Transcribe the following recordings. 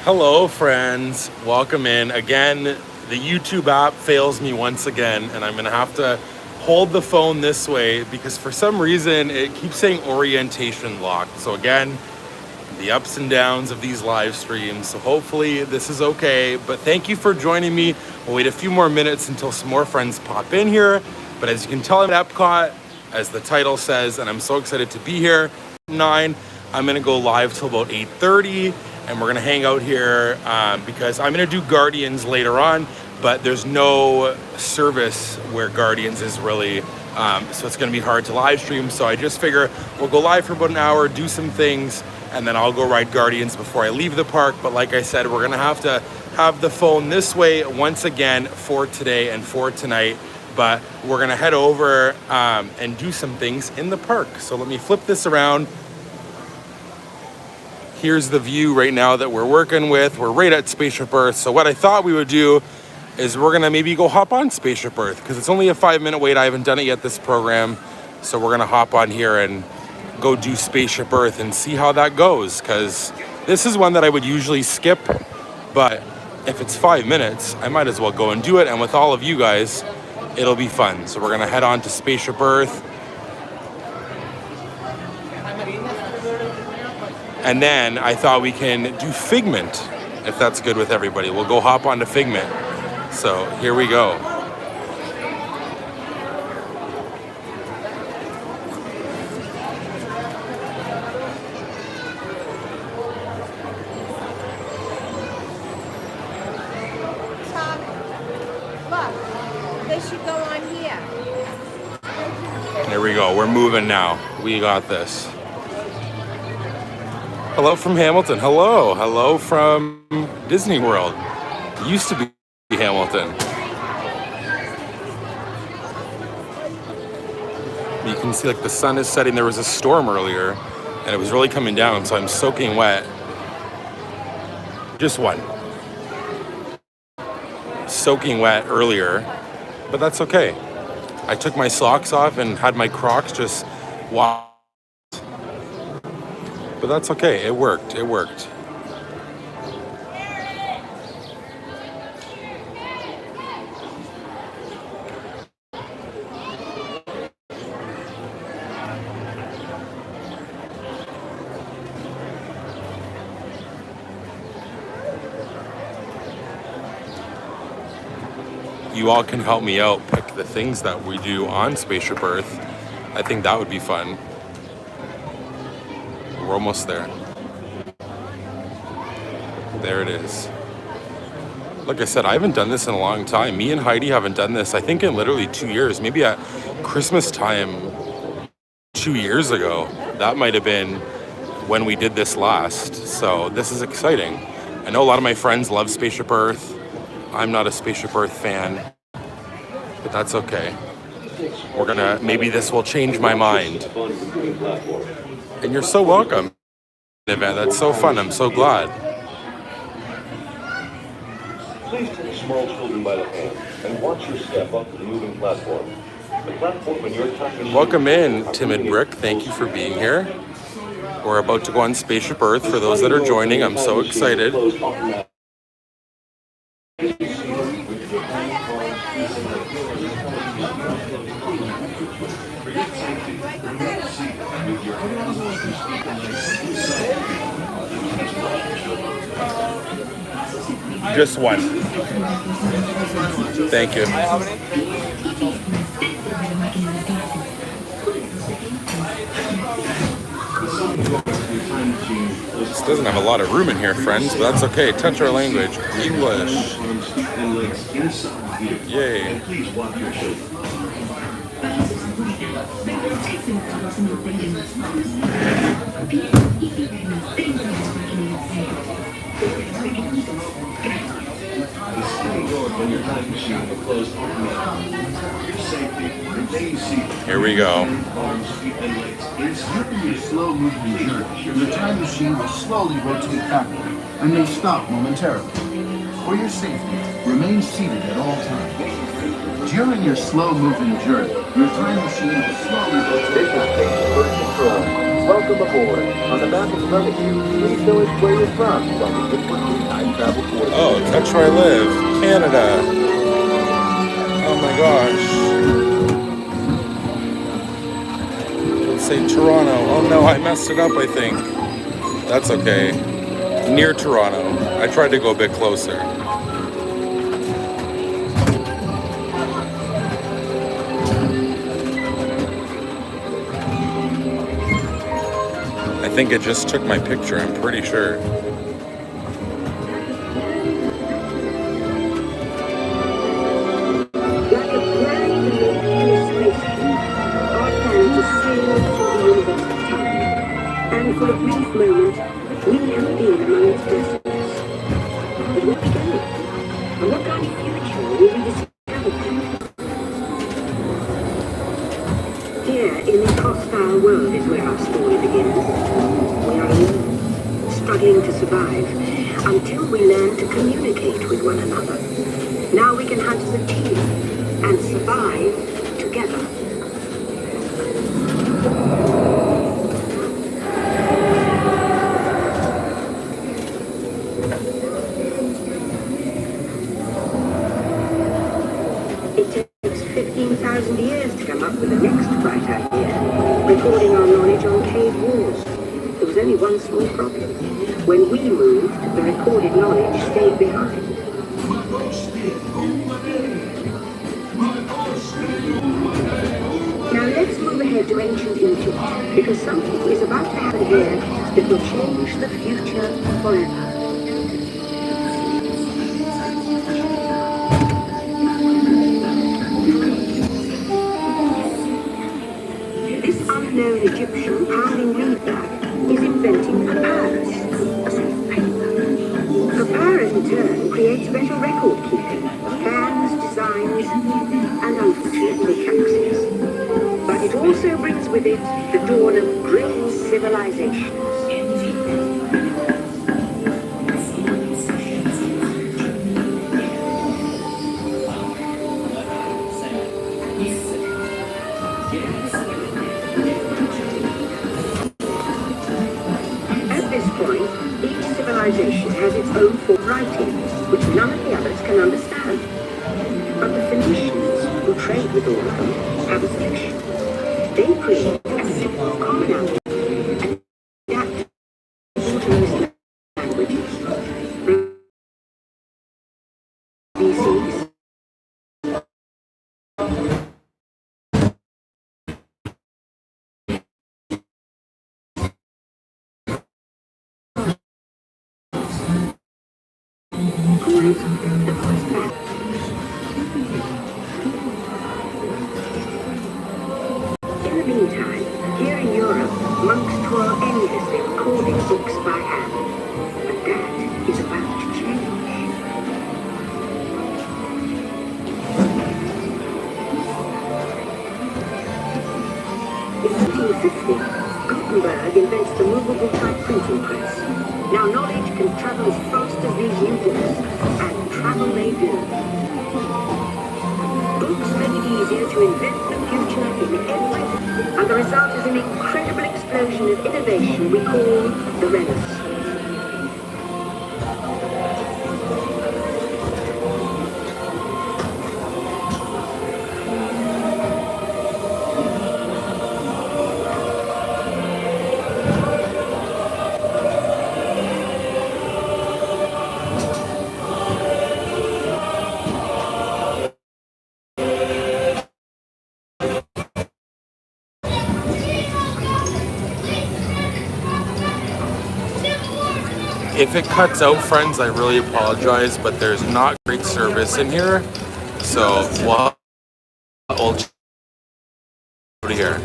Hello, friends. Welcome in. Again, the YouTube app fails me once again, and I'm going to have to hold the phone this way because for some reason it keeps saying orientation locked. So, again, the ups and downs of these live streams. So, hopefully, this is okay. But thank you for joining me. We'll wait a few more minutes until some more friends pop in here. But as you can tell, I'm at EPCOT, as the title says, and I'm so excited to be here. 9. I'm going to go live till about 8:30. And we're gonna hang out here because I'm gonna do Guardians later on, but there's no service where Guardians is really, so it's gonna be hard to live stream. So I just figure we'll go live for about an hour, do some things, and then I'll go ride Guardians before I leave the park. But like I said, we're gonna have to have the phone this way once again for today and for tonight. But we're gonna head over and do some things in the park. So let me flip this around. Here's the view right now that we're working with. We're right at Spaceship Earth. So what I thought we would do is we're gonna maybe go hop on Spaceship Earth because it's only a 5-minute wait. I haven't done it yet this program. So we're gonna hop on here and go do Spaceship Earth and see how that goes. Because this is one that I would usually skip, but if it's 5 minutes, I might as well go and do it. And with all of you guys, it'll be fun. So we're gonna head on to Spaceship Earth. And then I thought we can do Figment, if that's good with everybody. We'll go hop onto Figment. So here we go. Tom, look, they should go on here. There we go. We're moving now. We got this. Hello from Hamilton. Hello. Hello from Disney World. Used to be Hamilton. You can see like the sun is setting. There was a storm earlier and it was really coming down, so I'm soaking wet. Just one. Soaking wet earlier, but that's okay. I took my socks off and had my Crocs just walk. But that's okay, it worked. You all can help me out, pick the things that we do on Spaceship Earth. I think that would be fun. We're almost there. There it is. Like I said, I haven't done this in a long time. Me and Heidi haven't done this, I think, in literally 2 years. Maybe at Christmas time 2 years ago. That might have been when we did this last. So this is exciting. I know a lot of my friends love Spaceship Earth. I'm not a Spaceship Earth fan, but that's okay. Maybe this will change my mind. And you're so welcome. Event. That's so fun. I'm so glad. Please take small children by the hand and watch your step up to the moving platform. The platform when you're touching. Welcome in, Timid Brick. Thank you for being here. We're about to go on Spaceship Earth. For those that are joining, I'm so excited. Just one. Thank you. This doesn't have a lot of room in here, friends, but that's okay. Touch our language. English. Yay. Here we go. During your slow-moving journey, your time machine will slowly rotate backward and may stop momentarily. For your safety, remain seated at all times. During your slow-moving journey, your time machine will slowly rotate backward. control. Welcome aboard. On the map in front of you, please tell us where you're from while we input the time travel coordinates. Oh, touch where I live. Canada. Oh my gosh. Let's say Toronto. Oh no, I messed it up, I think. That's okay. Near Toronto. I tried to go a bit closer. I think it just took my picture, I'm pretty sure. Like a brand new spaceship, our plans are sailing through the universe of time. And for a brief moment, we have been among its vessels. But where are we going? And what kind of future will we discover then? Here, in this hostile world, is where our story begins. We are alone, struggling to survive, until we learn to communicate with one another. Now we can hunt as a team and survive together. It takes 15,000 years to come up with the next bright idea, recording our knowledge on cave walls. There was only one small problem. When we moved, the recorded knowledge stayed behind. Now let's move ahead to ancient Egypt, because something is about to happen here that will change the future forever. This unknown Egyptian pounding reed bag is inventing papyrus, a sort of paper. Papyrus in turn creates better record keeping, plans, designs, and unfortunately taxes. But it also brings with it the dawn of great civilizations. At this point, each civilization has its own form of writing, which none of the others can understand. But the Phoenicians, who trade with all of them, have a solution. They create a simple common alphabet and adapt it to most languages. BCs. Call it the first map. In the meantime, here in Europe, monks toil endlessly recording books by hand. But that is about to change. In 1850, Gutenberg invents the movable type printing press. Now knowledge can travel as fast as these new books, and travel they do. Books make it easier to invent the future in every, and the result is an incredible explosion of innovation we call the Renaissance. If it cuts out, friends, I really apologize, but there's not great service in here. So we'll go to here.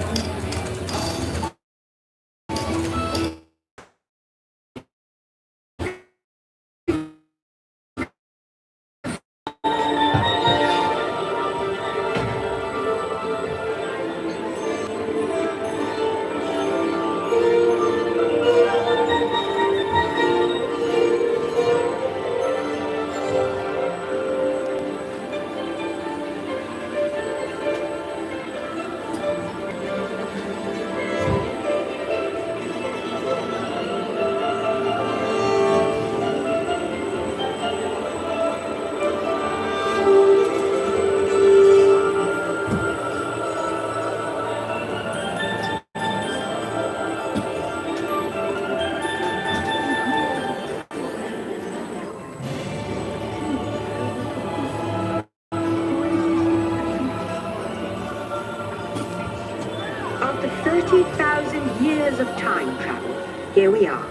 Here we are,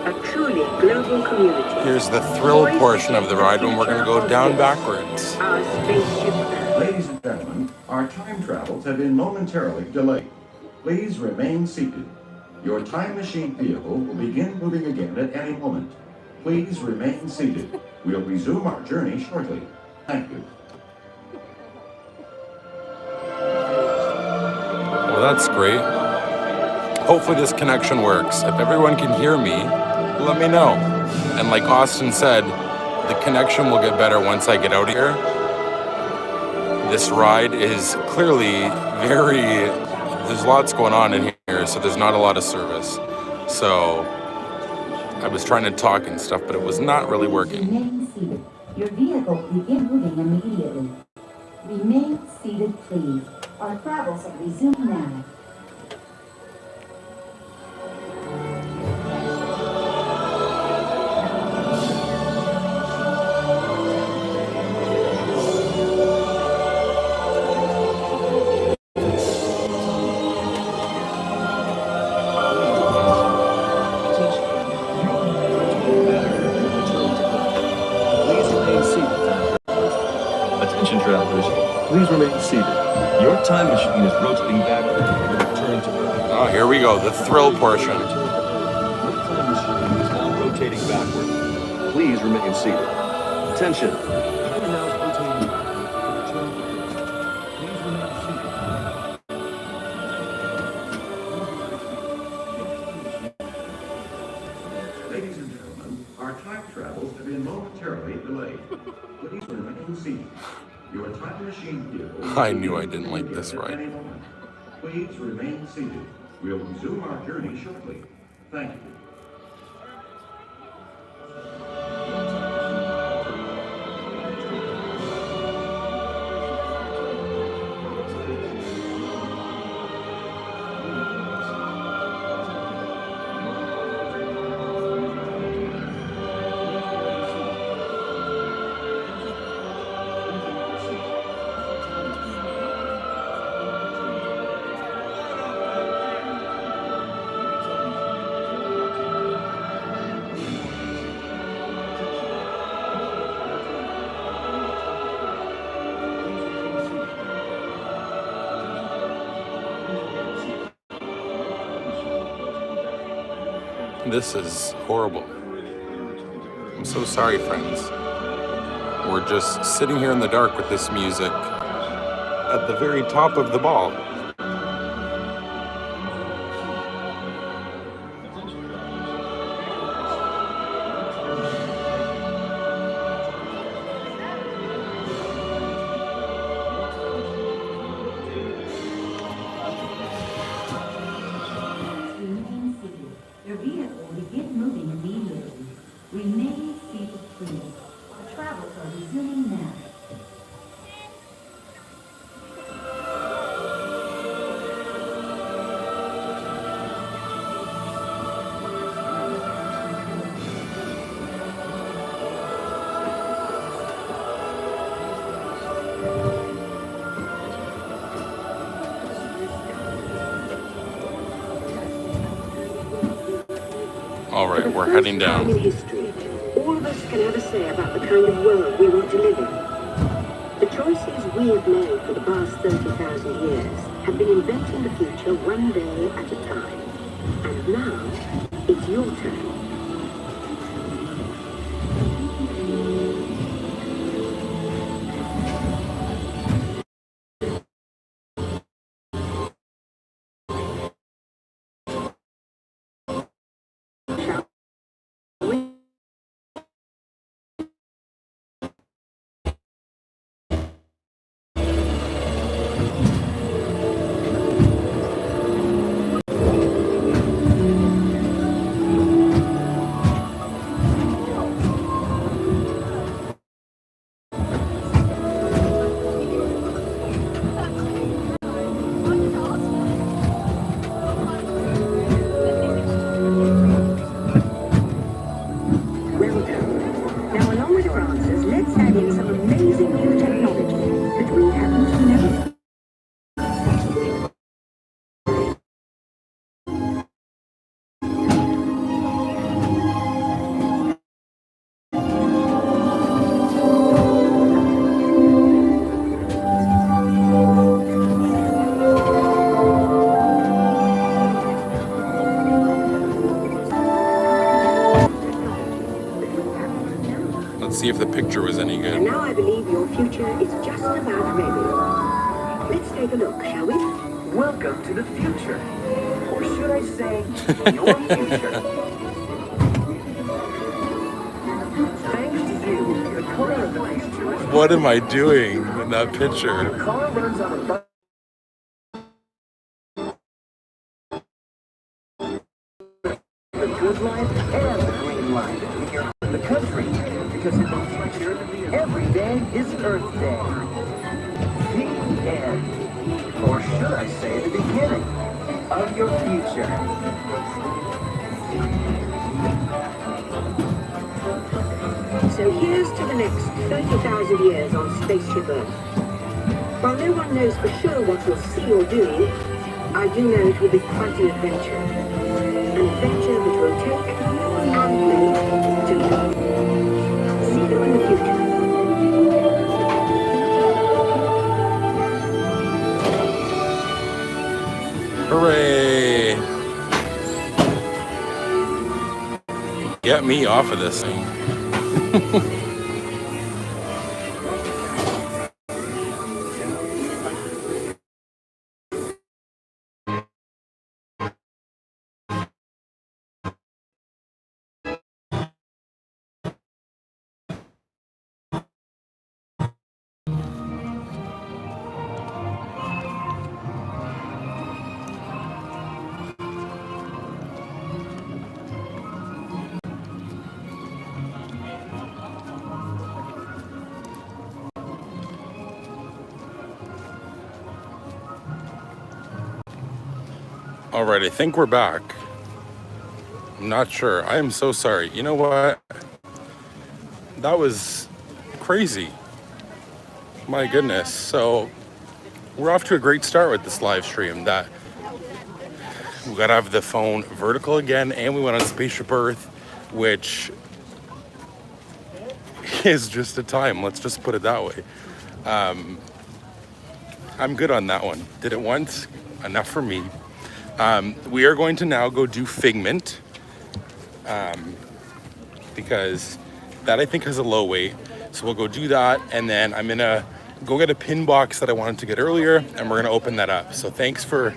a truly global community. Here's the thrill portion of the ride when we're going to go down backwards. Our spaceship Earth. Ladies and gentlemen, our time travels have been momentarily delayed. Please remain seated. Your time machine vehicle will begin moving again at any moment. Please remain seated. We'll resume our journey shortly. Thank you. Well, that's great. Hopefully this connection works. If everyone can hear me, let me know. And like Austin said, the connection will get better once I get out of here. This ride is clearly there's lots going on in here, so there's not a lot of service. So I was trying to talk and stuff, but it was not really working. Remain seated. Your vehicle will begin moving immediately. Remain seated, please. Our travels have resumed now. Attention travelers, please remain seated. Your time machine is rotating backward and return to Earth. Oh, here we go, the thrill portion. Your time machine is now rotating backward. Please remain seated. Attention. You are now rotating backward. Please remain seated. Ladies and gentlemen, our time travels have been momentarily delayed. Please remain seated. Your time machine vehicle. I knew I didn't like this ride. Please remain seated. We'll resume our journey shortly. Thank you. This is horrible. I'm so sorry, friends. We're just sitting here in the dark with this music at the very top of the ball. Remain seated. Your vehicle will begin moving immediately. Remain seated, please. Our travels are resuming now. All right, we're heading down. In history, all of us can have a say about the kind of world we want to live in. The choices we have made for the past 30,000 years have been inventing the future one day at a time. And now, it's your turn. See if the picture was any And good. now I believe your future is just about ready. Let's take a look, shall we? Welcome to the future. Or should I say, your future. Thanks to you, the car of the future is... What am I doing in that picture? The car runs on a bus. The good life and the green life here in the country. Because in the future, every day is Earth Day. The end. Or should I say the beginning of your future. So here's to the next 30,000 years on Spaceship Earth. While no one knows for sure what we'll see or do, I do know it will be quite an adventure. An adventure which will take and me to you. See you in the future. Hooray! Get me off of this thing. All right, I think we're back. I'm not sure. I am so sorry. You know what? That was crazy. My goodness. So we're off to a great start with this live stream. That we gotta have the phone vertical again, and we went on Spaceship Earth, which is just a time. Let's just put it that way. I'm good on that one. Did it once, enough for me. We are going to now go do Figment, because that I think has a low weight. So we'll go do that, and then I'm gonna go get a pin box that I wanted to get earlier, and we're gonna open that up. So thanks for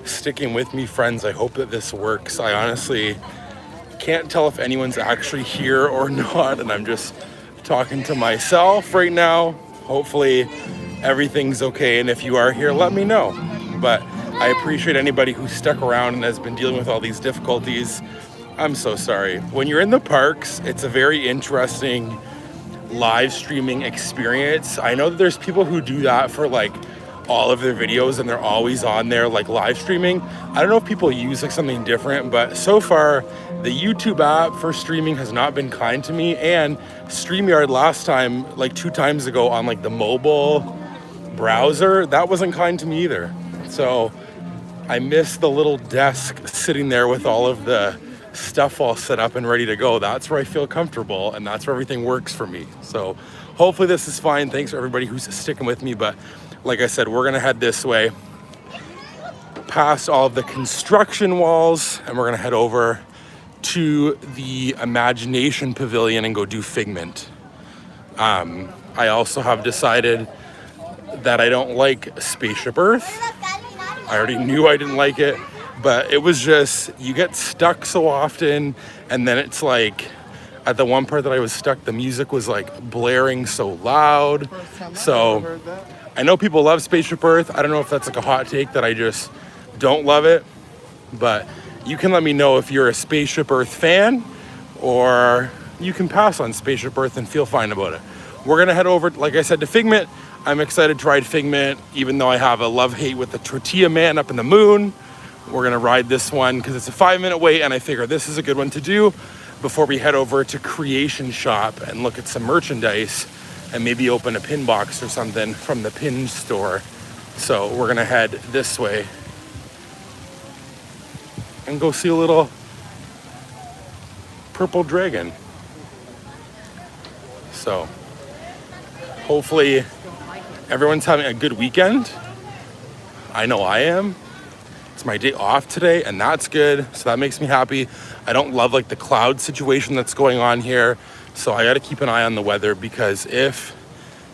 sticking with me, friends. I hope that this works. I honestly can't tell if anyone's actually here or not, and I'm just talking to myself right now. Hopefully everything's okay, and if you are here, let me know. But I appreciate anybody who stuck around and has been dealing with all these difficulties. I'm so sorry. When you're in the parks, it's a very interesting live streaming experience. I know that there's people who do that for like all of their videos and they're always on there like live streaming. I don't know if people use like something different, but so far the YouTube app for streaming has not been kind to me, and StreamYard last time, like 2 times ago on like the mobile browser, that wasn't kind to me either. So I miss the little desk sitting there with all of the stuff all set up and ready to go. That's where I feel comfortable, and that's where everything works for me. So hopefully this is fine. Thanks for everybody who's sticking with me. But like I said, we're gonna head this way, past all of the construction walls, and we're gonna head over to the Imagination Pavilion and go do Figment. I also have decided that I don't like Spaceship Earth. I already knew I didn't like it, but it was just, you get stuck so often, and then it's like, at the one part that I was stuck, the music was like blaring so loud. So I know people love Spaceship Earth. I don't know if that's like a hot take that I just don't love it, but you can let me know if you're a Spaceship Earth fan, or you can pass on Spaceship Earth and feel fine about it. We're gonna head over, like I said, to Figment. I'm excited to ride Figment, even though I have a love-hate with the Tortilla Man up in the moon. We're gonna ride this one because it's a 5-minute wait, and I figure this is a good one to do before we head over to Creation Shop and look at some merchandise and maybe open a pin box or something from the pin store. So we're gonna head this way and go see a little purple dragon. So hopefully everyone's having a good weekend. I know I am. It's my day off today, and that's good. So that makes me happy. I don't love like the cloud situation that's going on here. So I got to keep an eye on the weather, because if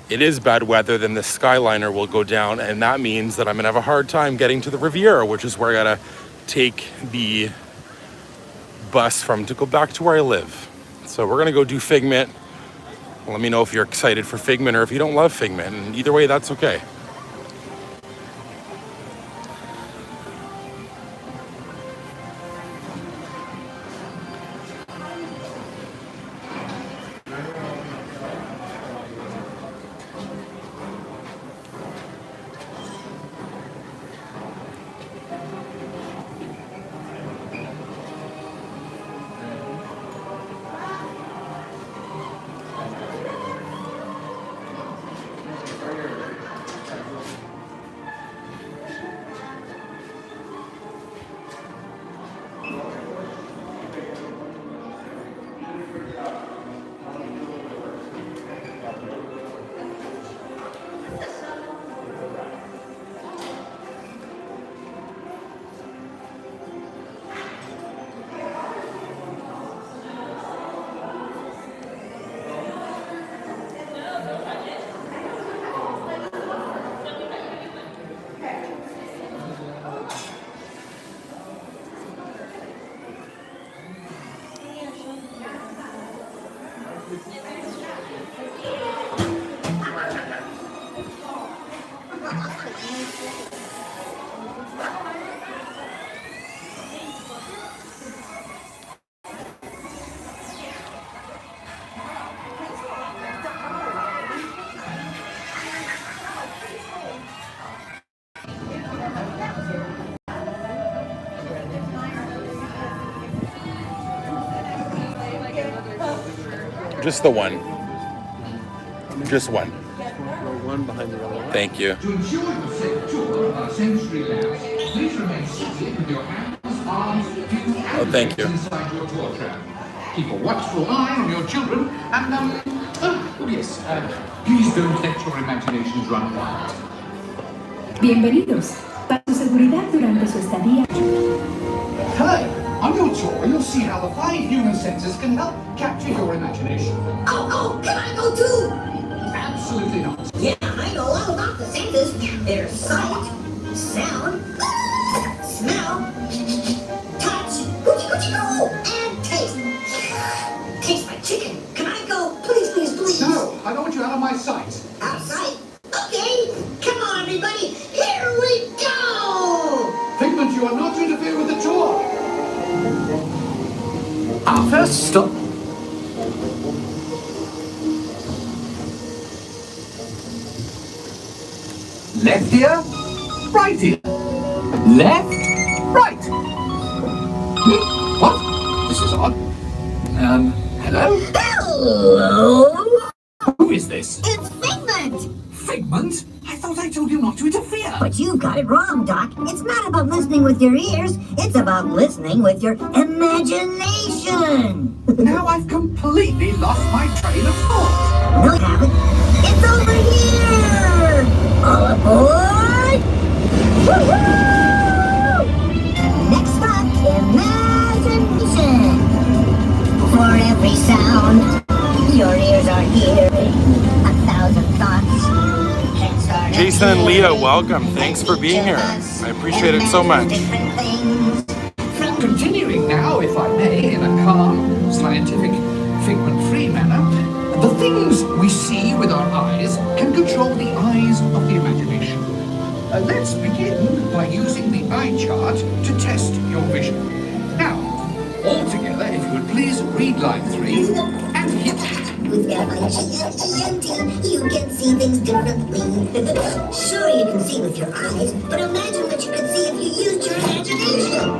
it is bad weather, then the Skyliner will go down, and that means that I'm gonna have a hard time getting to the Riviera, which is where I gotta take the bus from to go back to where I live. So we're gonna go do Figment. Let me know if you're excited for Figment or if you don't love Figment, and either way, that's okay. Just the one. Just one. One behind the other one. Thank you. To ensure the safe tour of our sensory labs, please remain seated with your hands, arms, feet, and thank you. legs inside your tour tram. Keep a watchful eye on your children, and please don't let your imaginations run wild. Bienvenidos. Para su seguridad durante su estadía. Hello. On your tour, you'll see how the 5 human senses can help capture your imagination. Oh, can I go too? Absolutely not. Yeah, I know all about the senses. There's sight, sound, smell, touch, and taste. Taste my chicken. Can I go? Please, please, please. No, I don't want you out of my sight. Out of sight? Okay. Come on, everybody. Here we go. Figment, you are not to interfere with the tour. Our first stop. Left ear, right ear. Left, right. What? This is odd. Hello? Hello? Who is this? It's Figment. Figment? I thought I told you not to interfere. But you got it wrong, Doc. It's not about listening with your ears. It's about listening with your imagination. Now I've completely lost my train of thought. No, you haven't. It's over here. All aboard. Woo-hoo! Next stop, imagination. For every sound, your ears are hearing 1,000 thoughts. Jason and Leah, welcome. Thanks for being here. I appreciate it so much. Continuing now, if I may, in a calm, scientific, figment-free manner, the things we see with our eyes can control the eyes of the imagination. Let's begin by using the eye chart to test your vision. Now, all together, if you would please read line 3 and hit it. With FIGNT, you can see things differently. Sure, you can see with your eyes, but imagine what you could see if you used your imagination.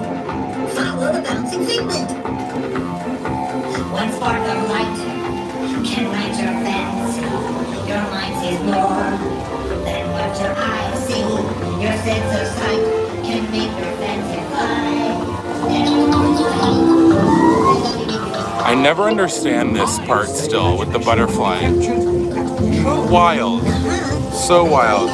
Follow the bouncing figment. One spark of light can light your fancy. Your mind sees more than what your eyes see. Your sense of sight can make your fancy fly. I never understand this part still with the butterfly. Wild. So wild.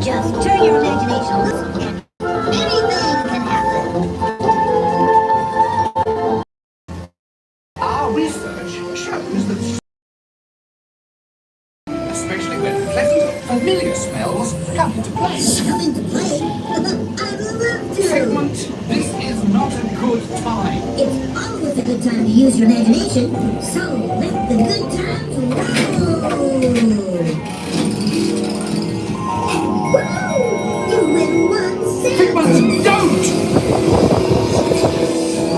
Just turn your imagination loose and anything can happen. familiar smells come into play. Come into play? I'd love to. Figment, this is not a good time. It's always a good time to use your imagination, so let the good times roll. Woo! You win one cent. Figment, don't!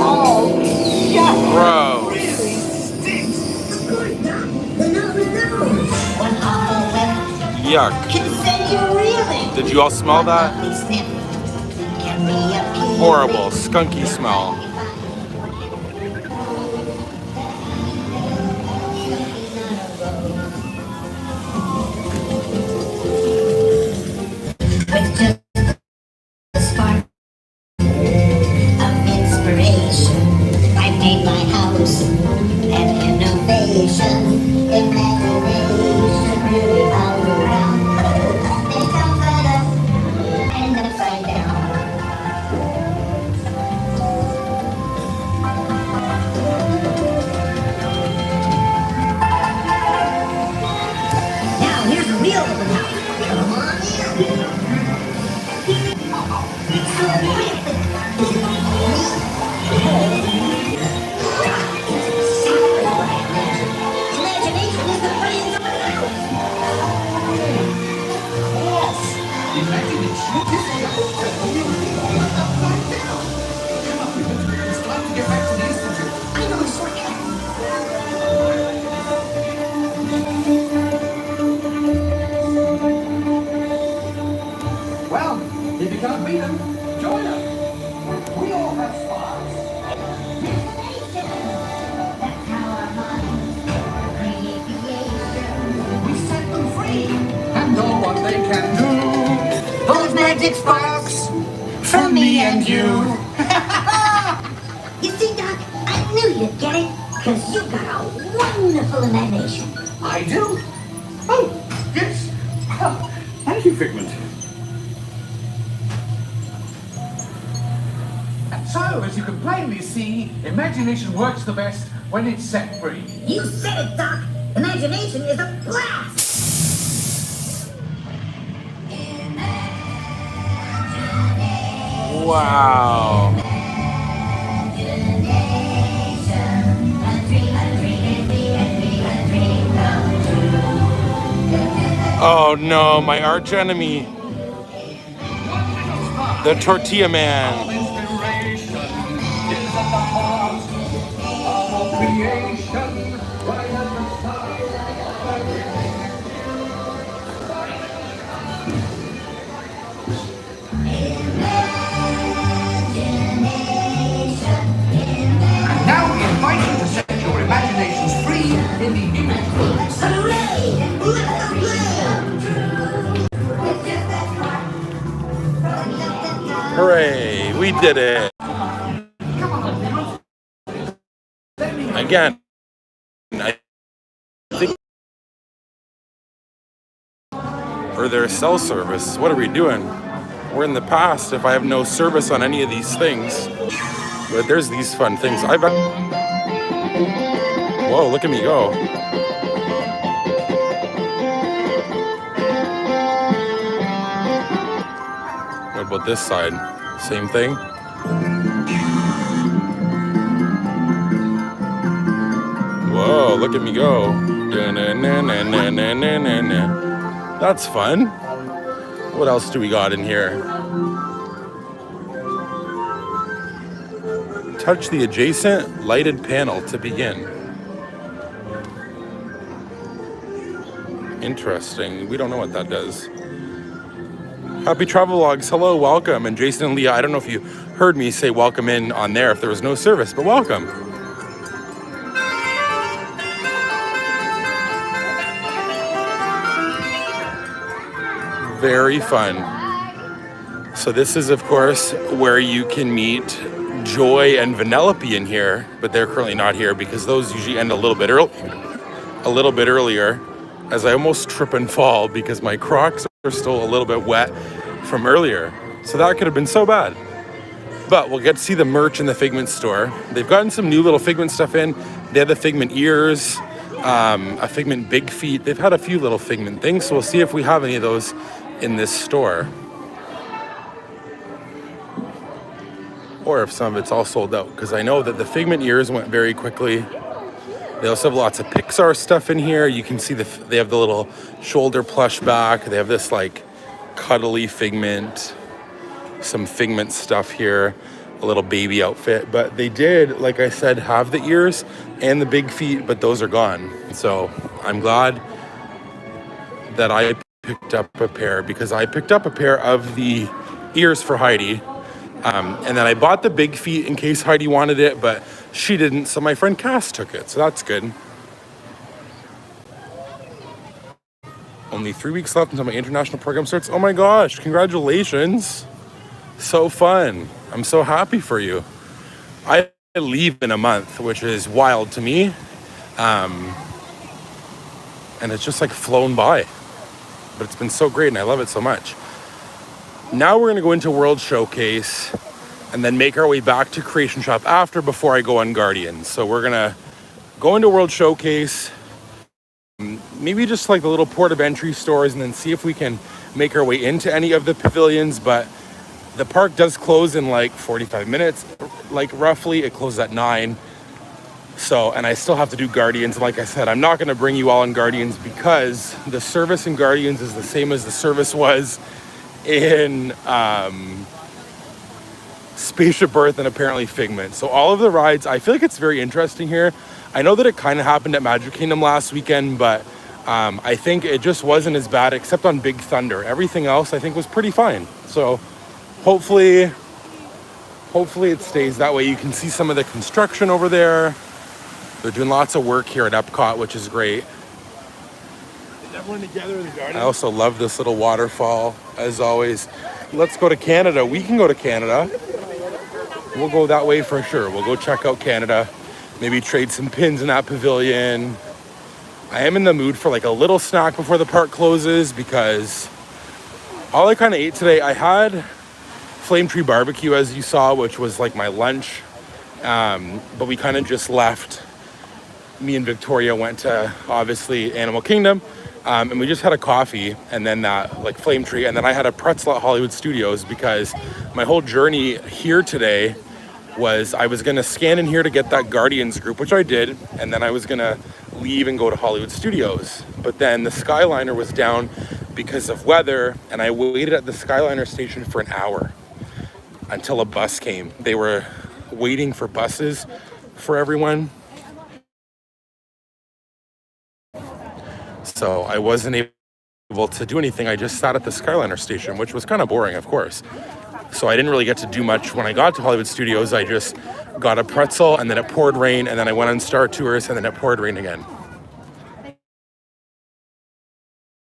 Oh, yeah. Bro. Really stinks. Of course not. The no is no. One awful whiff Yuck. can send you reeling. Did you all smell that? Lovely sniff can be a Horrible, skunky smell. with just a spark of inspiration. I made my house an innovation. Imagination really all around. They come right up and upside down. Now here's a real open house. Come on in. Imagination is the brains of a house. Imagination is upside down. Come on, Figment. It's time to get back to the Institute. I know a shortcut. Well, if you can't beat them, join us. We all have sparks. We set them free and know what they can do. Those magic sparks from me and you. You see, Doc, I knew you'd get it, because you've got a wonderful imagination. I do? Oh, yes. Well, thank you, Figment. And so, as you can plainly see, imagination works the best when it's set free. You said it, Doc. Imagination is a blast. Wow. Oh no, my arch enemy. The tortilla man. Inspiration is at the heart of creation. Right at the start of everything. And now we invite you to set your imaginations free in the image world. Hooray! Let's play! Hooray, we did it. Again, I think for their cell service, what are we doing? We're in the past if I have no service on any of these things. But there's these fun things. Whoa, look at me go. What about this side? Same thing? Whoa, look at me go. That's fun. What else do we got in here? Touch the adjacent lighted panel to begin. Interesting. We don't know what that does. Happy travel logs. Hello, welcome. And Jason and Leah, I don't know if you heard me say welcome in on there if there was no service, but welcome. Very fun. So this is, of course, where you can meet Joy and Vanellope in here, but they're currently not here because those usually end a little bit earlier, as I almost trip and fall because my Crocs are still a little bit wet from earlier. So that could have been so bad. But we'll get to see the merch in the Figment store. They've gotten some new little Figment stuff in. They have the Figment ears. a Figment Big Feet. They've had a few little Figment things, so we'll see if we have any of those in this store. Or if some of it's all sold out, because I know that the Figment ears went very quickly. They also have lots of Pixar stuff in here. You can see they have the little shoulder plush back. They have this like cuddly Figment, some Figment stuff here, a little baby outfit. But they did, like I said, have the ears and the big feet, but those are gone. So I'm glad that I picked up a pair, because I picked up a pair of the ears for Heidi. And then I bought the big feet in case Heidi wanted it, but she didn't, so my friend Cass took it, so that's good. Only 3 weeks left until my international program starts. Oh my gosh, congratulations. So fun. I'm so happy for you. I leave in a month, which is wild to me. And it's just like flown by. But it's been so great and I love it so much. Now we're gonna go into World Showcase and then make our way back to Creation Shop after, before I go on Guardians. So we're gonna go into World Showcase, maybe just like the little port of entry stores, and then see if we can make our way into any of the pavilions. But the park does close in like 45 minutes, like roughly. It closes at 9. So, and I still have to do Guardians. Like I said, I'm not gonna bring you all on Guardians because the service in Guardians is the same as the service was in Spaceship Earth and apparently Figment. So all of the rides, I feel like it's very interesting here. I know that it kind of happened at Magic Kingdom last weekend, but I think it just wasn't as bad, except on Big Thunder. Everything else I think was pretty fine. So hopefully it stays that way. You can see some of the construction over there. They're doing lots of work here at EPCOT, which is great. Everyone together in the garden. I also love this little waterfall, as always. Let's go to Canada. We can go to Canada. We'll go that way for sure. We'll go check out Canada. Maybe trade some pins in that pavilion. I am in the mood for like a little snack before the park closes, because all I kind of ate today, I had Flame Tree Barbecue, as you saw, which was like my lunch. But we kind of just left. Me and Victoria went to, obviously, Animal Kingdom. And we just had a coffee and then that like Flame Tree, and then I had a pretzel at Hollywood Studios, because my whole journey here today was I was gonna scan in here to get that Guardians group, which I did, and then I was gonna leave and go to Hollywood Studios. But then the Skyliner was down because of weather, and I waited at the Skyliner station for an hour until a bus came. They were waiting for buses for everyone. So I wasn't able to do anything. I just sat at the Skyliner station, which was kind of boring, of course. So I didn't really get to do much when I got to Hollywood Studios. I just got a pretzel, and then it poured rain, and then I went on Star Tours, and then it poured rain again.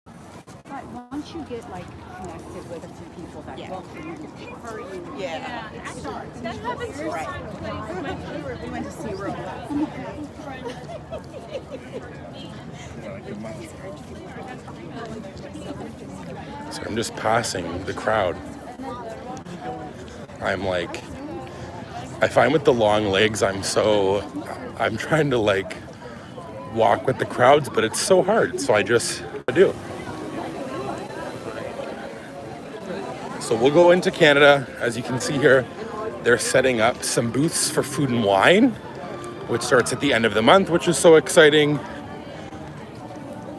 But once you get like connected with a few people that will for you. Yeah. That happens right. We went to SeaWorld. So I'm just passing the crowd. I'm like, I find with the long legs, I'm trying to like walk with the crowds, but it's so hard. So I just do. So we'll go into Canada. As you can see here, they're setting up some booths for food and wine, which starts at the end of the month, which is so exciting.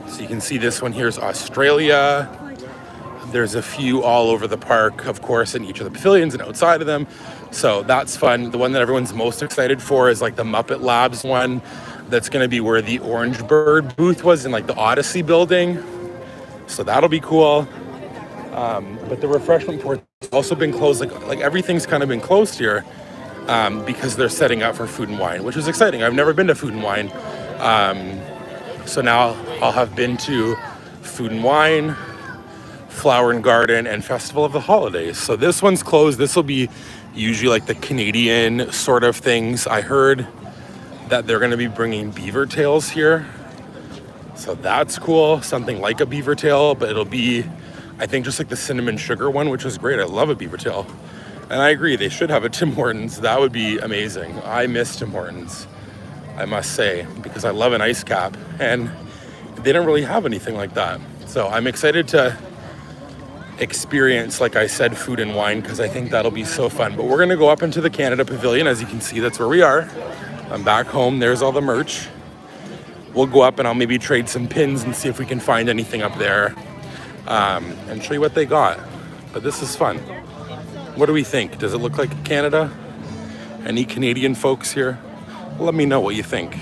So you can see this one here is Australia. There's a few all over the park, of course, in each of the pavilions and outside of them. So that's fun. The one that everyone's most excited for is like the Muppet Labs one. That's gonna be where the Orange Bird booth was in like the Odyssey building. So that'll be cool. But the refreshment port's also been closed. Like everything's kind of been closed here because they're setting up for food and wine, which is exciting. I've never been to food and wine. So now I'll have been to food and wine, Flower and Garden, and Festival of the Holidays. So this one's closed. This will be usually like the Canadian sort of things. I heard that they're gonna be bringing beaver tails here. So that's cool, something like a beaver tail, but it'll be, I think, just like the cinnamon sugar one, which is great. I love a beaver tail. And I agree, they should have a Tim Hortons. That would be amazing. I miss Tim Hortons. I must say, because I love an ice cap, and they don't really have anything like that. So I'm excited to experience, like I said, food and wine, because I think that'll be so fun. But we're gonna go up into the Canada Pavilion. As you can see, that's where we are. I'm back home, there's all the merch. We'll go up and I'll maybe trade some pins and see if we can find anything up there, and show you what they got. But this is fun. What do we think? Does it look like Canada? Any Canadian folks here? Let me know what you think,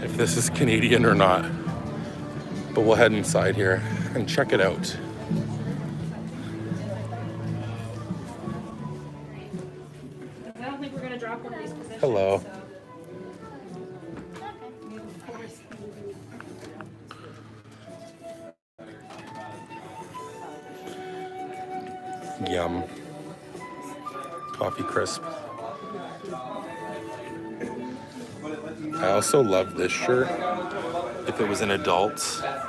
if this is Canadian or not. But we'll head inside here and check it out. I don't think we're gonna drop one of these positions. Hello. Yum. Coffee crisp. I also love this shirt. If it was an adult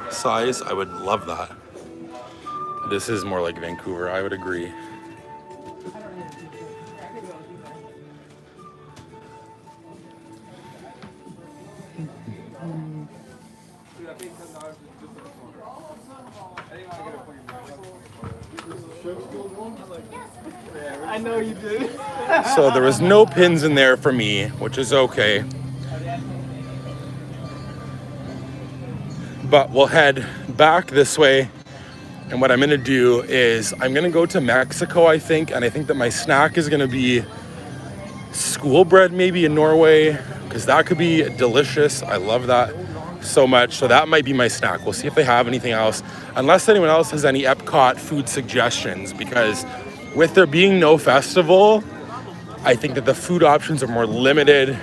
size, I would love that. This is more like Vancouver, I would agree. I know you do. So there was no pins in there for me, which is okay. But we'll head back this way. And what I'm gonna do is I'm gonna go to Mexico, I think. And I think that my snack is gonna be school bread maybe in Norway, because that could be delicious. I love that so much. So that might be my snack. We'll see if they have anything else. Unless anyone else has any EPCOT food suggestions, because with there being no festival, I think that the food options are more limited.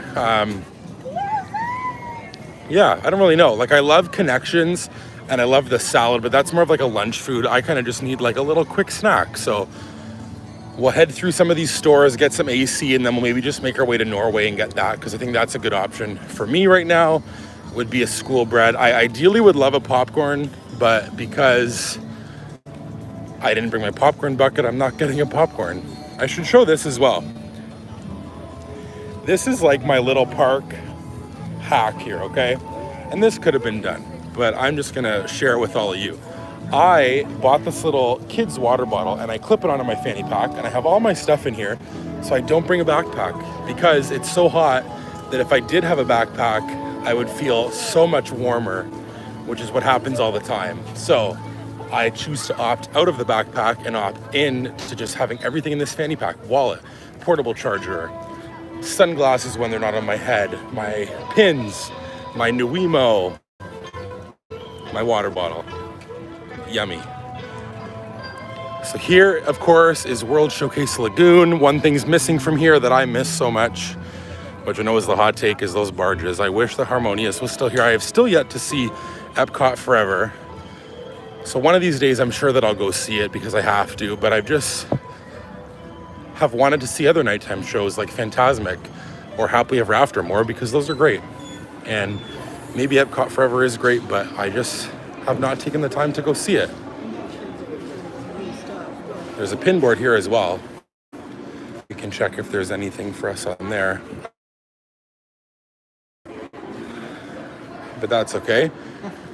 Yeah, I don't really know. Like, I love Connections and I love the salad, but that's more of like a lunch food. I kind of just need like a little quick snack. So we'll head through some of these stores, get some AC, and then we'll maybe just make our way to Norway and get that, because I think that's a good option for me right now. Would be a school bread. I ideally would love a popcorn, but because I didn't bring my popcorn bucket, I'm not getting a popcorn. I should show this as well. This is like my little park hack here, okay? And this could have been done, but I'm just gonna share it with all of you. I bought this little kid's water bottle and I clip it onto my fanny pack, and I have all my stuff in here so I don't bring a backpack, because it's so hot that if I did have a backpack, I would feel so much warmer, which is what happens all the time. So I choose to opt out of the backpack and opt in to just having everything in this fanny pack: wallet, portable charger, sunglasses when they're not on my head, my pins, my Nuimo, my water bottle. Yummy. So here, of course, is World Showcase Lagoon. One thing's missing from here that I miss so much, which I know is the hot take, is those barges. I wish the Harmonious was still here. I have still yet to see EPCOT Forever. So one of these days, I'm sure that I'll go see it because I have to, but I've just have wanted to see other nighttime shows like Fantasmic or Happily Ever After more, because those are great. And maybe EPCOT Forever is great, but I just have not taken the time to go see it. There's a pin board here as well. We can check if there's anything for us on there. But that's okay.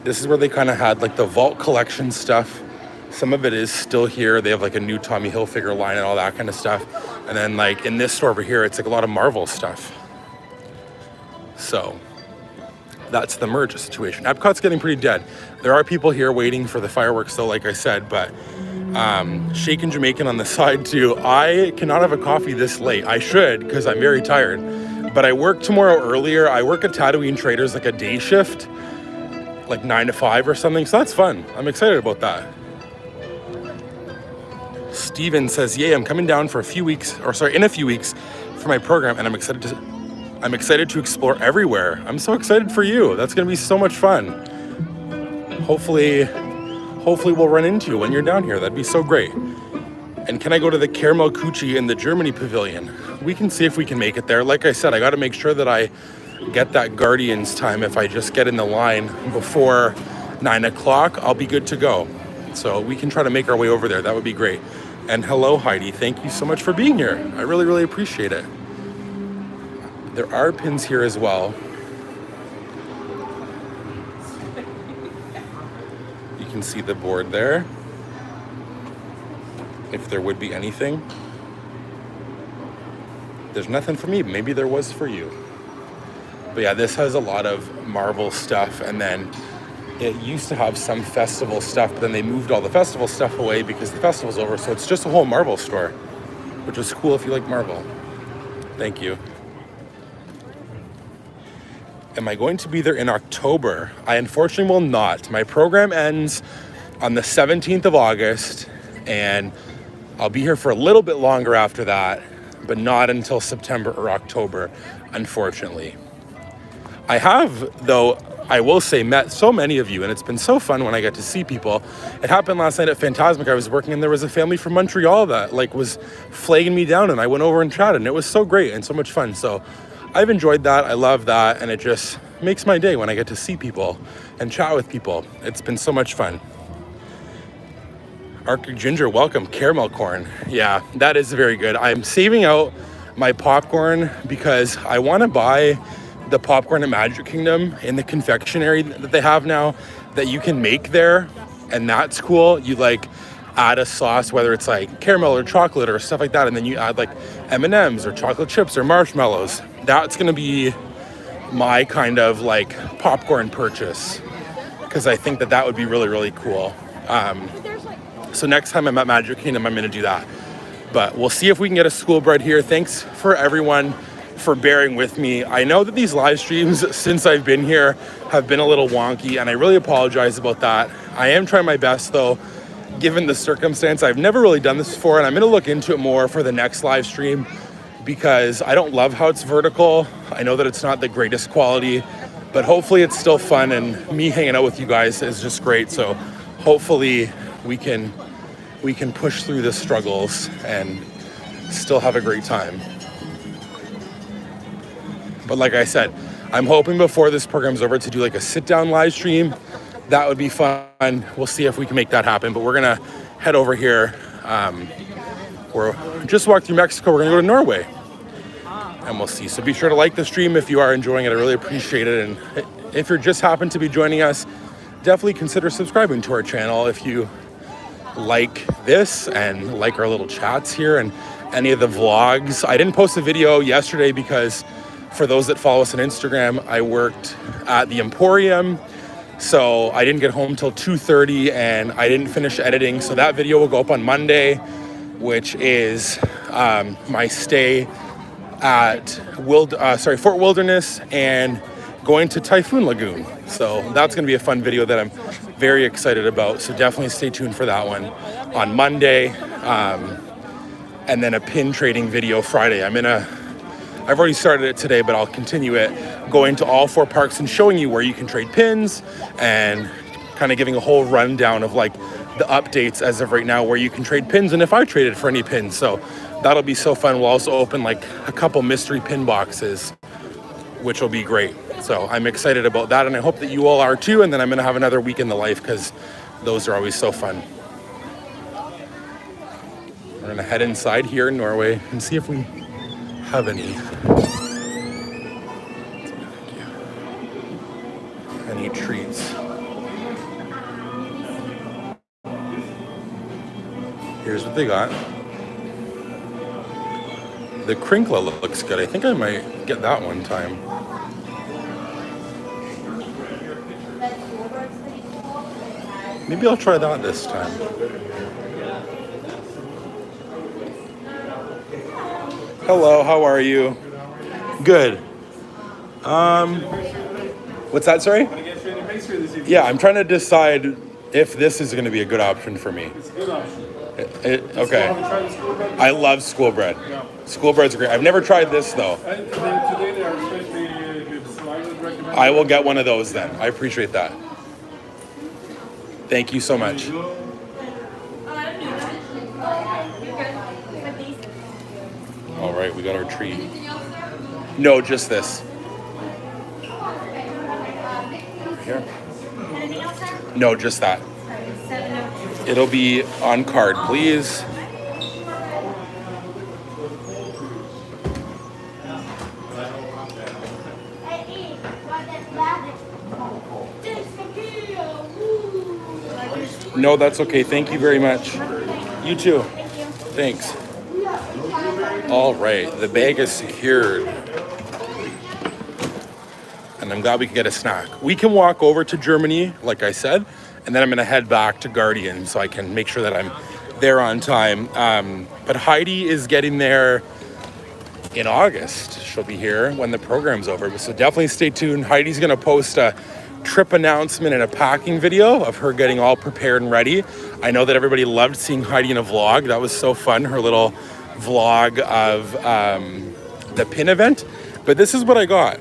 This is where they kind of had like the vault collection stuff. Some of it is still here. They have like a new Tommy Hilfiger line and all that kind of stuff. And then like in this store over here, it's like a lot of Marvel stuff. So that's the merge situation. EPCOT's getting pretty dead. There are people here waiting for the fireworks though, like I said, but Shaken Jamaican on the side too. I cannot have a coffee this late. I should, because I'm very tired. But I work tomorrow earlier. I work at Tatooine Traders, like a day shift, like 9 to 5 or something. So that's fun. I'm excited about that. Steven says, yay, I'm coming down for in a few weeks for my program, and I'm excited to explore everywhere. I'm so excited for you. That's gonna be so much fun. Hopefully we'll run into you when you're down here. That'd be so great. And can I go to the Caramel Coochie in the Germany Pavilion? We can see if we can make it there. Like I said, I gotta make sure that I get that Guardians time. If I just get in the line before 9 o'clock, I'll be good to go. So we can try to make our way over there. That would be great. And hello, Heidi. Thank you so much for being here. I really, really appreciate it. There are pins here as well. You can see the board there. If there would be anything. There's nothing for me. Maybe there was for you. But yeah, this has a lot of Marvel stuff, and then it used to have some festival stuff, but then they moved all the festival stuff away because the festival's over, so it's just a whole Marvel store, which is cool if you like Marvel. Thank you. Am I going to be there in October? I unfortunately will not. My program ends on the 17th of August, and I'll be here for a little bit longer after that, but not until September or October, unfortunately. I have, though, I will say, met so many of you, and it's been so fun when I get to see people. It happened last night at Phantasmic. I was working, and there was a family from Montreal that was flagging me down, and I went over and chatted, and it was so great and so much fun. So I've enjoyed that. I love that, and it just makes my day when I get to see people and chat with people. It's been so much fun. Arctic Ginger, welcome. Caramel corn. Yeah, that is very good. I'm saving out my popcorn because I want to buy the popcorn at Magic Kingdom in the confectionery that they have now that you can make there, and that's cool. You add a sauce, whether it's caramel or chocolate or stuff like that, and then you add M&Ms or chocolate chips or marshmallows. That's gonna be my kind of popcorn purchase, because I think that would be really, really cool. So next time I'm at Magic Kingdom, I'm gonna do that. But we'll see if we can get a school bread here. Thanks for everyone for bearing with me. I know that these live streams since I've been here have been a little wonky, and I really apologize about that. I am trying my best though, given the circumstance. I've never really done this before, and I'm gonna look into it more for the next live stream because I don't love how it's vertical. I know that it's not the greatest quality, but hopefully it's still fun, and me hanging out with you guys is just great. So hopefully we can push through the struggles and still have a great time. But like I said, I'm hoping before this program's over to do a sit-down live stream. That would be fun. We'll see if we can make that happen. But we're gonna head over here. We're just walked through Mexico. We're gonna go to Norway, and we'll see. So be sure to like the stream if you are enjoying it. I really appreciate it. And if you're just happen to be joining us, definitely consider subscribing to our channel if you like this and like our little chats here and any of the vlogs. I didn't post a video yesterday because for those that follow us on Instagram, I worked at the Emporium, so I didn't get home till 2:30 and I didn't finish editing. So that video will go up on Monday, which is my stay at Fort Wilderness and going to Typhoon Lagoon. So that's gonna be a fun video that I'm very excited about. So definitely stay tuned for that one on Monday. And then a pin trading video Friday. I've already started it today, but I'll continue it, going to all 4 parks and showing you where you can trade pins and kind of giving a whole rundown of the updates as of right now, where you can trade pins and if I traded for any pins. So that'll be so fun. We'll also open a couple mystery pin boxes, which will be great. So I'm excited about that, and I hope that you all are too. And then I'm gonna have another week in the life because those are always so fun. We're gonna head inside here in Norway and see if we have any treats. Here's what they got. The Crinkla looks good. I think I might get that one time. Maybe I'll try that this time. Hello, how are you? Good. What's that, sorry? Yeah, I'm trying to decide if this is going to be a good option for me. It's a good option. Okay. I love school bread. Yeah. School bread's great. I've never tried this though. Today they are especially good, so I would recommend. I will get one of those then. I appreciate that. Thank you so much. All right, we got our treat. No, just this. Here. No, just that. It'll be on card, please. No, that's okay. Thank you very much. You too. Thanks. All right, the bag is secured. And I'm glad we could get a snack. We can walk over to Germany, like I said, and then I'm gonna head back to Guardian so I can make sure that I'm there on time. But Heidi is getting there in August. She'll be here when the program's over. So definitely stay tuned. Heidi's gonna post a trip announcement and a packing video of her getting all prepared and ready. I know that everybody loved seeing Heidi in a vlog. That was so fun, her little vlog of the pin event. But this is what I got.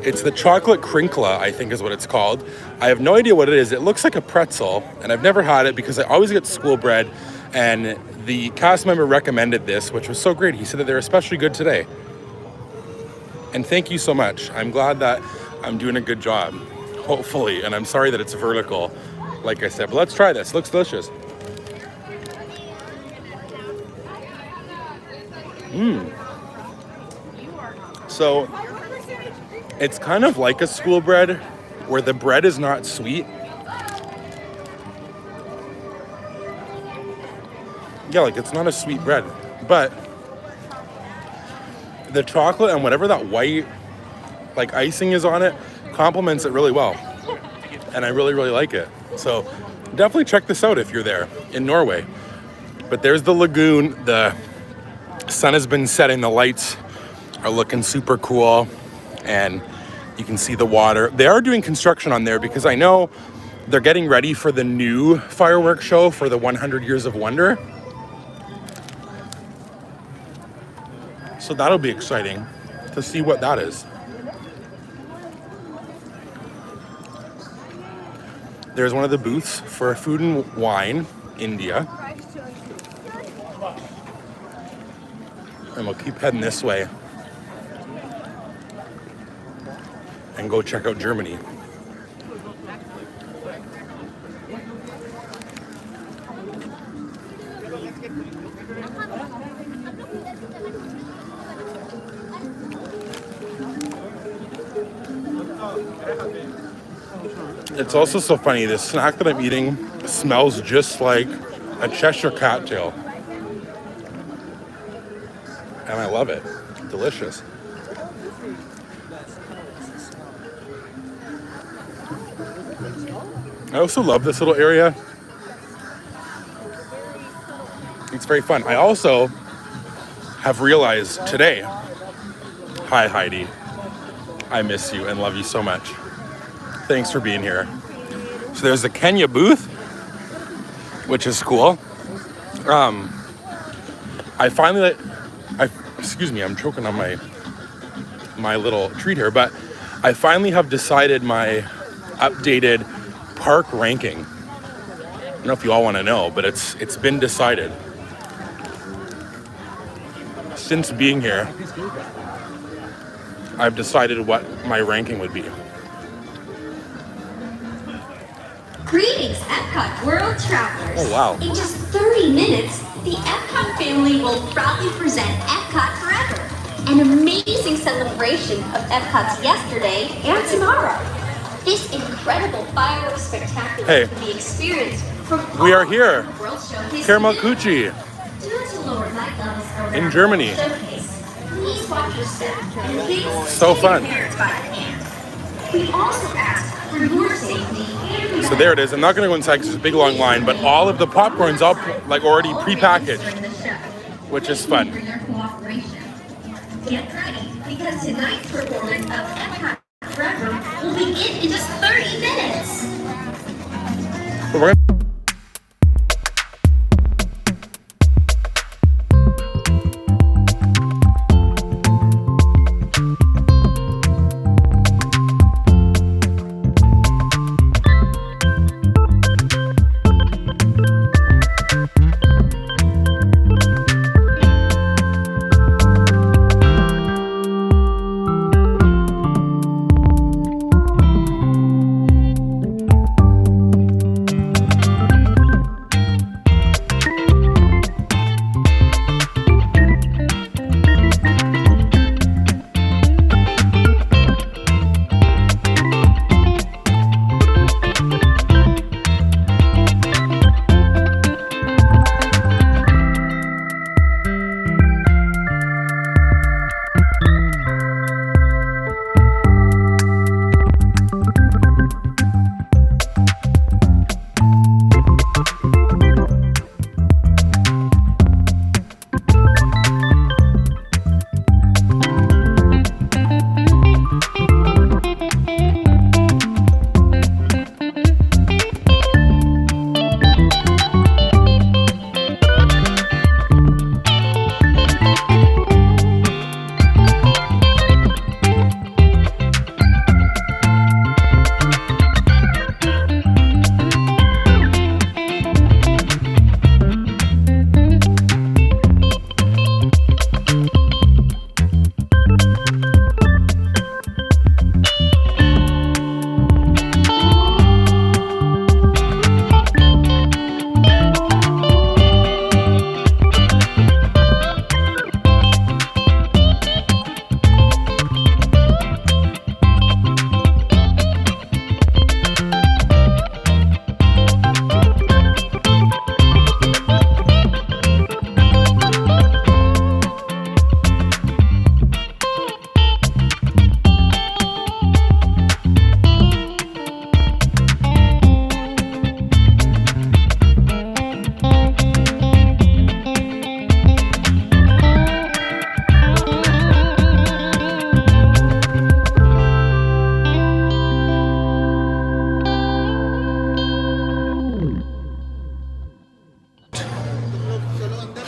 It's the chocolate crinkla, I think is what it's called. I have no idea what it is. It looks like a pretzel, and I've never had it because I always get school bread, and the cast member recommended this, which was so great. He said that they're especially good today. And thank you so much. I'm glad that I'm doing a good job, hopefully, and I'm sorry that it's vertical, like I said. But let's try this. Looks delicious. So it's kind of like a school bread where the bread is not sweet. Yeah, like it's not a sweet bread, but the chocolate and whatever that white like icing is on it complements it really well. And I really, really like it. So definitely check this out if you're there in Norway. But there's the lagoon. The sun has been setting. The lights are looking super cool. And you can see the water. They are doing construction on there because I know they're getting ready for the new fireworks show for the 100 Years of Wonder. So that'll be exciting to see what that is. There's one of the booths for food and wine, India. And we'll keep heading this way and go check out Germany. It's also so funny, this snack that I'm eating smells just like a Cheshire cat tail. And I love it. Delicious. I also love this little area. It's very fun. I also have realized today, hi Heidi, I miss you and love you so much. Thanks for being here. So there's the Kenya booth, which is cool. Excuse me, I'm choking on my little treat here, but I finally have decided my updated park ranking. I don't know if you all want to know, but it's been decided. Since being here, I've decided what my ranking would be. Greetings, EPCOT World Travelers. Oh, wow. In just 30 minutes, the EPCOT family will proudly present EPCOT Forever, an amazing celebration of EPCOT's yesterday and tomorrow. This incredible fireworks spectacular can be experienced from we are here, World Showcase Kermakuchi, in Germany. Please watch your step and please So take fun. your parents by the hand. We also ask for your safety. So there it is. I'm not going to go inside because it's a big long line, but all of the popcorn's all already prepackaged, which is fun. Get ready, because tonight's performance of EPCOT Forever will begin in just 30 minutes. But we're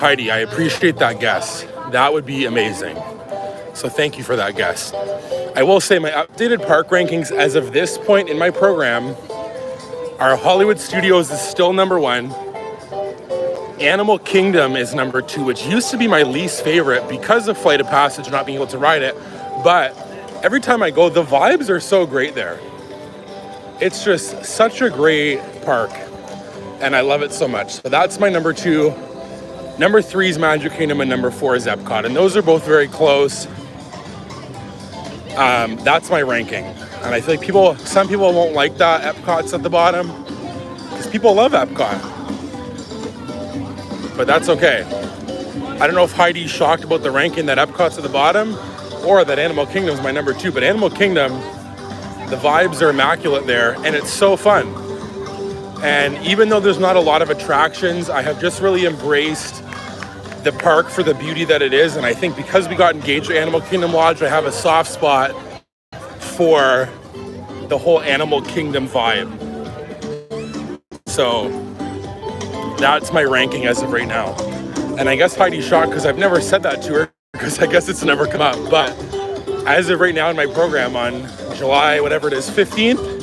Heidi, I appreciate that guess. That would be amazing. So thank you for that guess. I will say my updated park rankings as of this point in my program are Hollywood Studios is still number 1. Animal Kingdom is number 2, which used to be my least favorite because of Flight of Passage not being able to ride it. But every time I go, the vibes are so great there. It's just such a great park, and I love it so much. So that's my number 2. Number 3 is Magic Kingdom, and number 4 is EPCOT, and those are both very close. That's my ranking, and I feel like some people won't like that EPCOT's at the bottom, because people love EPCOT. But that's okay. I don't know if Heidi's shocked about the ranking that EPCOT's at the bottom, or that Animal Kingdom's my number 2, but Animal Kingdom, the vibes are immaculate there, and it's so fun. And even though there's not a lot of attractions, I have just really embraced the park for the beauty that it is. And I think because we got engaged at Animal Kingdom Lodge, I have a soft spot for the whole Animal Kingdom vibe. So that's my ranking as of right now. And I guess Heidi's shocked because I've never said that to her, because I guess it's never come up. But as of right now in my program on July, whatever it is, 15th,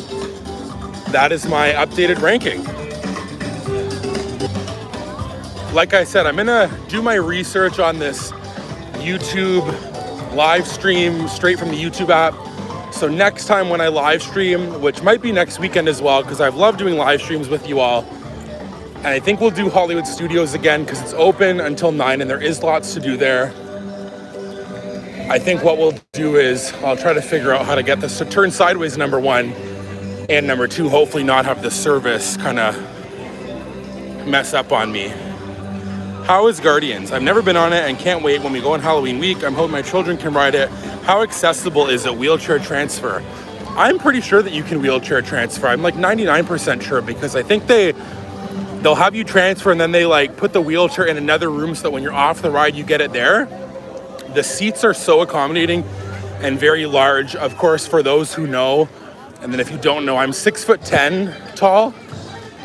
that is my updated ranking. Like I said, I'm gonna do my research on this YouTube live stream straight from the YouTube app. So next time when I live stream, which might be next weekend as well, because I've loved doing live streams with you all. And I think we'll do Hollywood Studios again because it's open until 9 and there is lots to do there. I think what we'll do is I'll try to figure out how to get this to turn sideways, number 1, and number 2, hopefully not have the service kind of mess up on me. How is Guardians? I've never been on it and can't wait when we go on Halloween week. I'm hoping my children can ride it. How accessible is it, wheelchair transfer? I'm pretty sure that you can wheelchair transfer. I'm like 99% sure, because I think they'll have you transfer and then they like put the wheelchair in another room so that when you're off the ride, you get it there. The seats are so accommodating and very large, of course, for those who know. And then if you don't know, I'm 6'10" tall,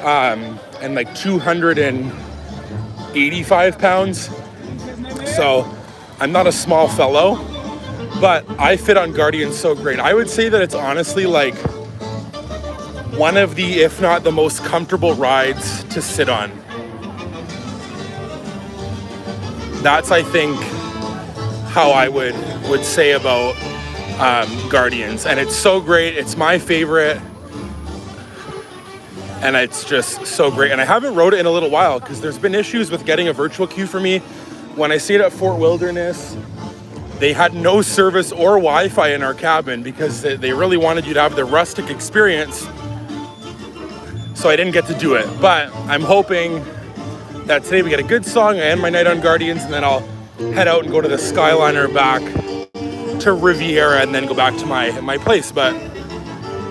and like 285 pounds. So I'm not a small fellow, but I fit on Guardians so great. I would say that it's honestly like one of the, if not the most comfortable rides to sit on. That's, I think, how I would say about Guardians. And it's so great. It's my favorite. And it's just so great. And I haven't rode it in a little while because there's been issues with getting a virtual queue for me. When I stayed at Fort Wilderness, they had no service or Wi-Fi in our cabin because they really wanted you to have the rustic experience. So I didn't get to do it. But I'm hoping that today we get a good song. I end my night on Guardians, and then I'll head out and go to the Skyliner back to Riviera and then go back to my place. But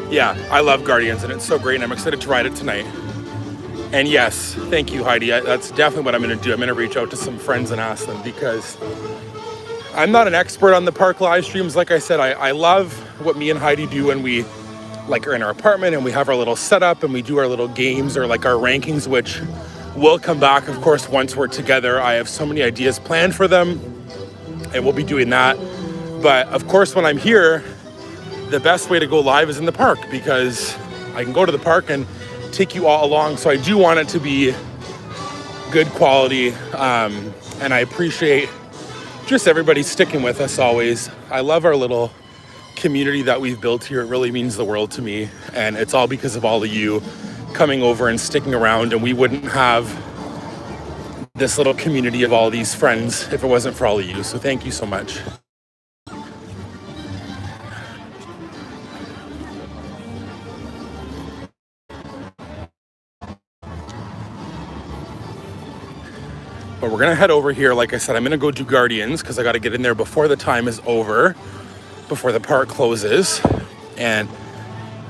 yeah, I love Guardians and it's so great and I'm excited to ride it tonight. And yes, thank you, Heidi. That's definitely what I'm gonna do. I'm gonna reach out to some friends and ask them, because I'm not an expert on the park live streams. Like I said, I love what me and Heidi do when we are in our apartment and we have our little setup and we do our little games or like our rankings, which will come back, of course, once we're together. I have so many ideas planned for them and we'll be doing that. But of course, when I'm here, the best way to go live is in the park, because I can go to the park and take you all along. So I do want it to be good quality. And I appreciate just everybody sticking with us always. I love our little community that we've built here. It really means the world to me. And it's all because of all of you coming over and sticking around. And we wouldn't have this little community of all these friends if it wasn't for all of you. So thank you so much. But we're gonna head over here. Like I said, I'm gonna go do Guardians because I gotta get in there before the time is over, before the park closes. And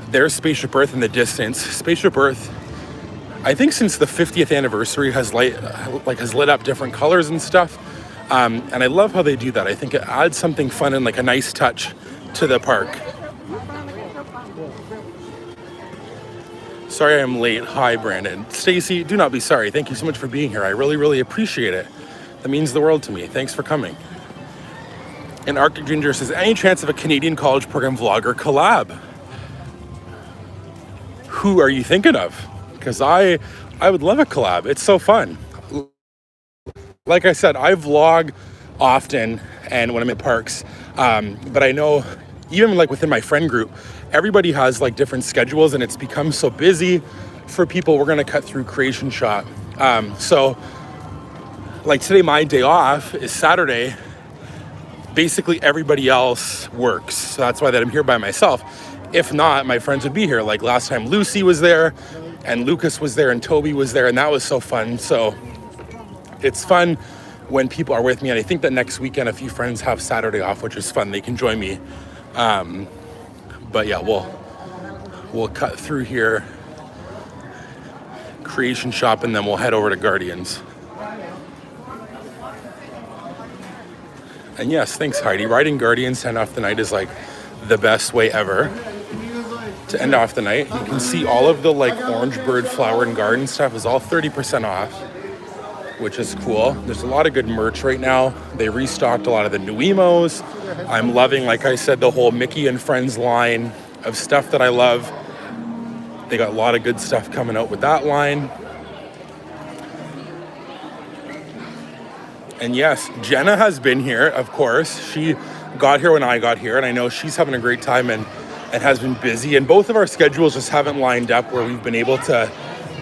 there's Spaceship Earth in the distance. Spaceship Earth, I think since the 50th anniversary has lit up different colors and stuff. And I love how they do that. I think it adds something fun and like a nice touch to the park. Sorry I'm late. Hi, Brandon. Stacy, do not be sorry. Thank you so much for being here. I really, really appreciate it. That means the world to me. Thanks for coming. And Arctic Ginger says, any chance of a Canadian college program vlogger collab? Who are you thinking of? Because I would love a collab. It's so fun. Like I said, I vlog often and when I'm in parks, but I know even like within my friend group, everybody has like different schedules and it's become so busy for people. We're gonna cut through Creation Shop. So like today, my day off is Saturday. Basically everybody else works. So that's why that I'm here by myself. If not, my friends would be here. Like last time Lucy was there and Lucas was there and Toby was there, and that was so fun. So it's fun when people are with me, and I think that next weekend a few friends have Saturday off, which is fun. They can join me. But yeah, we'll cut through here, Creation Shop, and then we'll head over to Guardians. And yes, thanks Heidi. Riding Guardians to end off the night is like the best way ever to end off the night. You can see all of the like orange bird flower and garden stuff is all 30% off, which is cool. There's a lot of good merch right now. They restocked a lot of the new emos. I'm loving, like I said, the whole Mickey and Friends line of stuff that I love. They got a lot of good stuff coming out with that line. And yes, Jenna has been here, of course. She got here when I got here, and I know she's having a great time and has been busy. And both of our schedules just haven't lined up where we've been able to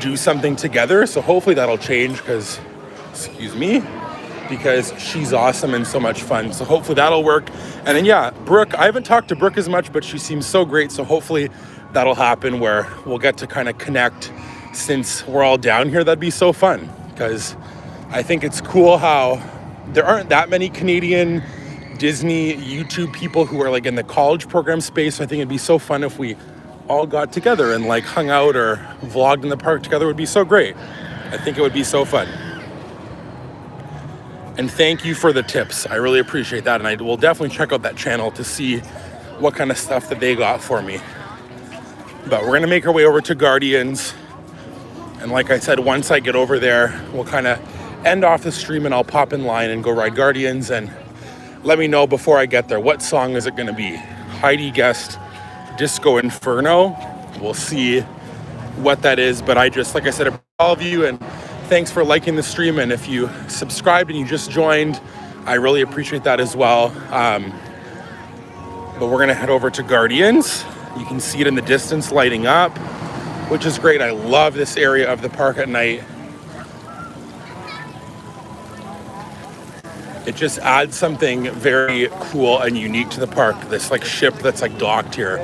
do something together. So hopefully that'll change because she's awesome and so much fun. So hopefully that'll work. And then yeah, Brooke, I haven't talked to Brooke as much, but she seems so great. So hopefully that'll happen where we'll get to kind of connect since we're all down here. That'd be so fun because I think it's cool how there aren't that many Canadian Disney YouTube people who are like in the college program space. So I think it'd be so fun if we all got together and like hung out or vlogged in the park together. It would be so great. I think it would be so fun. And thank you for the tips. I really appreciate that. And I will definitely check out that channel to see what kind of stuff that they got for me. But we're gonna make our way over to Guardians. And like I said, once I get over there, we'll kind of end off the stream and I'll pop in line and go ride Guardians. And let me know before I get there, what song is it gonna be? Heidi guessed Disco Inferno. We'll see what that is. But I just, like I said, all of you, and thanks for liking the stream. And if you subscribed and you just joined, I really appreciate that as well. But we're gonna head over to Guardians. You can see it in the distance lighting up, which is great. I love this area of the park at night. It just adds something very cool and unique to the park. This like ship that's like docked here.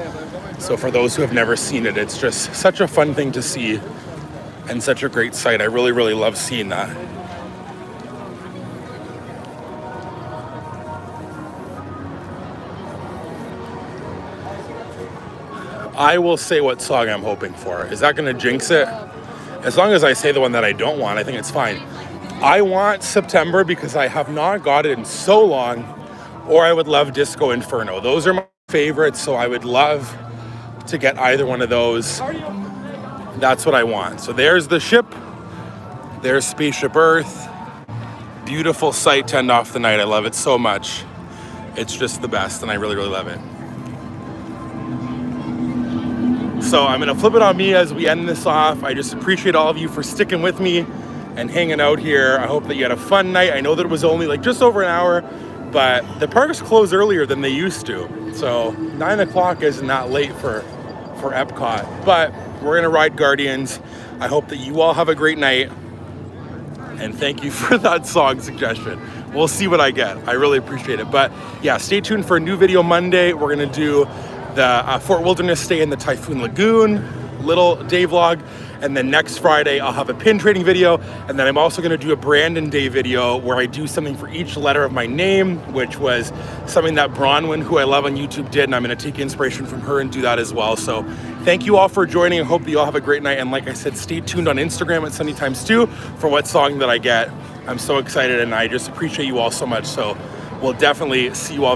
So for those who have never seen it, it's just such a fun thing to see and such a great sight. I really, really love seeing that. I will say what song I'm hoping for. Is that gonna jinx it? As long as I say the one that I don't want, I think it's fine. I want September because I have not got it in so long, or I would love Disco Inferno. Those are my favorites, so I would love to get either one of those. That's what I want. So there's the ship, there's Spaceship Earth. Beautiful sight to end off the night. I love it so much. It's just the best, and I really, really love it. So I'm gonna flip it on me as we end this off. I just appreciate all of you for sticking with me and hanging out here. I hope that you had a fun night. I know that it was only like just over an hour, but the parks close earlier than they used to. So 9 o'clock isn't that late for EPCOT, but we're gonna ride Guardians. I hope that you all have a great night. And thank you for that song suggestion. We'll see what I get. I really appreciate it. But yeah, stay tuned for a new video Monday. We're gonna do the Fort Wilderness stay in the Typhoon Lagoon, little day vlog. And then next Friday, I'll have a pin trading video. And then I'm also gonna do a Brandon Day video where I do something for each letter of my name, which was something that Bronwyn, who I love on YouTube, did. And I'm gonna take inspiration from her and do that as well. So thank you all for joining. I hope that you all have a great night. And like I said, stay tuned on Instagram at Sunny Times 2 for what song that I get. I'm so excited and I just appreciate you all so much. So we'll definitely see you all